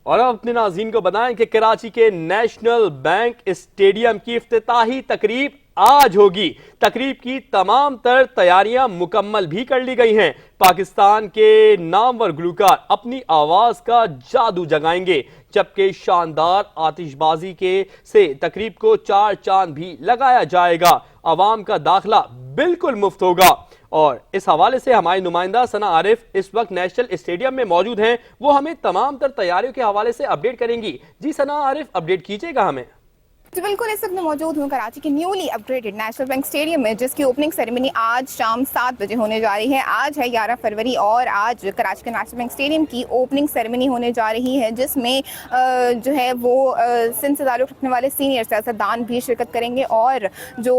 और अब अपने नाज़रीन को बताएं कि कराची के नेशनल बैंक स्टेडियम की इफ्तिताही तकरीब आज होगी। तकरीब की तमाम तर तैयारियां मुकम्मल भी कर ली गई हैं। पाकिस्तान के नामवर गुलकार अपनी आवाज का जादू जगाएंगे, जबकि शानदार आतिशबाजी से तकरीब को चार चांद भी लगाया जाएगा। अवाम का दाखिला बिल्कुल मुफ्त होगा। और इस हवाले से हमारी नुमाइंदा सना आरिफ इस वक्त नेशनल स्टेडियम में मौजूद हैं। वो हमें तमाम तर तैयारियों के हवाले से अपडेट करेंगी। जी सना आरिफ, अपडेट कीजिएगा हमें। तो बिल्कुल इस वक्त मैं मौजूद हूँ कराची के newly upgraded national bank stadium में, जिसकी ओपनिंग सेरेमनी आज शाम 7 बजे होने जा रही है। आज है 11 फरवरी और आज कराची के नेशनल बैंक स्टेडियम की ओपनिंग सेरेमनी होने जा रही है, जिसमें जो है वो सिंध से ताल्लुक़ रखने वाले सीनियर सियासतदान भी शिरकत करेंगे और जो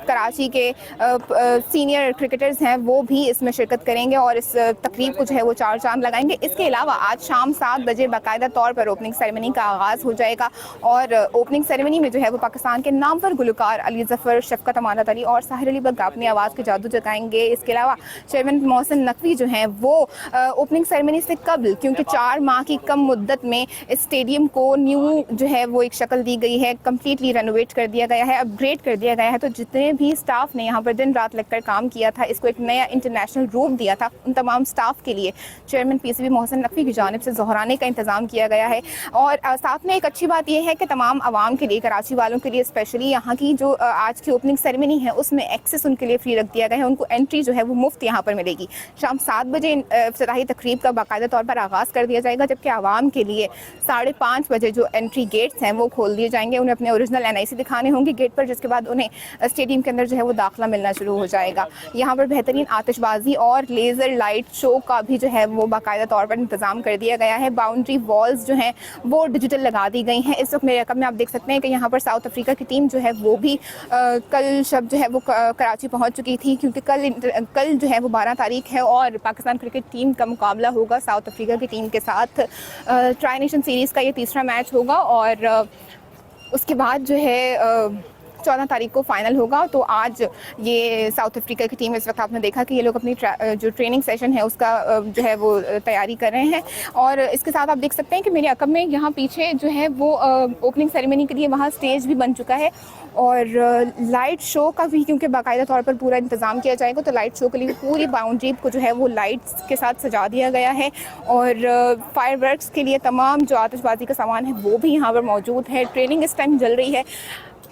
कराची के सीनियर क्रिकेटर्स हैं वो भी इसमें शिरकत करेंगे और इस तकरीब को जो है वो चार चांद लगाएंगे। इसके अलावा आज शाम 7 बजे बाकायदा तौर पर ओपनिंग सेरेमनी का आगाज़ हो जाएगा और ओपनिंग सेरेमनी में जो है वो पाकिस्तान के नामवर गुलकार अली ज़फ़र, शफ़क़त अमानत अली और साहिर अली बग्गा अपनी आवाज़ के जादू जगाएंगे। इसके अलावा चेयरमैन मोहसिन नकवी जो हैं वो ओपनिंग सेरेमनी से कबल, क्योंकि 4 माह की कम मुद्दत में इस स्टेडियम को न्यू जो है वो एक शक्ल दी गई है, कम्प्लीटली रेनोवेट कर दिया गया है, अपग्रेड कर दिया गया है। तो जितने भी स्टाफ ने यहाँ पर दिन रात लगकर काम किया था, इसको एक नया इंटरनेशनल रूप दिया था, उन तमाम स्टाफ के लिए चेयरमैन PCB मोहसिन नकवी की जानिब से ज़ोहराने का इंतज़ाम किया गया है। और साथ में एक अच्छी बात यह है कि तमाम आवाम के लिए, कराची वालों के लिए स्पेशली यहाँ की जो आज की ओपनिंग सेरेमनी है उसमें एक्सेस उनके लिए फ्री रख दिया गया है। उनको एंट्री जो है वो मुफ्त यहाँ पर मिलेगी। शाम 7 बजे इफ्तिताही तकरीब का बाकायदा तौर पर आगाज़ कर दिया जाएगा, जबकि आवाम के लिए 5:30 बजे जो एंट्री गेट्स हैं वो खोल दिए जाएंगे। उन्हें अपने ओरिजिनल NIC दिखाने होंगे गेट पर, जिसके बाद उन्हें स्टेडियम के अंदर जो है वो दाखिला मिलना शुरू हो जाएगा। यहाँ पर बेहतरीन आतिशबाजी और लेज़र लाइट शो का भी जो है वो बाकायदा तौर पर इंतज़ाम कर दिया गया है। बाउंड्री वॉल्स जो हैं वो डिजिटल लगा दी गई हैं। इस वक्त मेरे रकम में आप देख सकते हैं कि यहाँ पर साउथ अफ्रीका की टीम जो है वो भी कल शब जो है वो कराची पहुंच चुकी थी, क्योंकि कल जो है वो 12 तारीख है और पाकिस्तान क्रिकेट टीम का मुकाबला होगा साउथ अफ्रीका की टीम के साथ। ट्राई नेशन सीरीज़ का ये तीसरा मैच होगा और उसके बाद जो है 14 तारीख को फाइनल होगा। तो आज ये साउथ अफ्रीका की टीम, इस वक्त आपने देखा कि ये लोग अपनी जो ट्रेनिंग सेशन है उसका जो है वो तैयारी कर रहे हैं। और इसके साथ आप देख सकते हैं कि मेरे अकब में यहाँ पीछे जो है वो ओपनिंग सेरेमनी के लिए वहाँ स्टेज भी बन चुका है और लाइट शो का भी क्योंकि बाकायदा तौर पर पूरा इंतज़ाम किया जाएगा। तो लाइट शो के लिए पूरी बाउंड्री को जो है वो लाइट्स के साथ सजा दिया गया है और फायरवर्क्स के लिए तमाम जो आतिशबाजी का सामान है वो भी यहाँ पर मौजूद है। ट्रेनिंग इस टाइम चल रही है।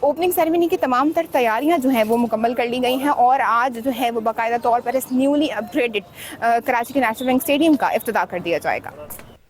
ओपनिंग सेरेमनी की तमाम तर तैयारियां जो हैं वो मुकम्मल कर ली गई हैं और आज जो है वो बाकायदा तौर पर इस न्यूली अपग्रेडेड कराची के नेशनल बैंक स्टेडियम का इफ्तिताह कर दिया जाएगा।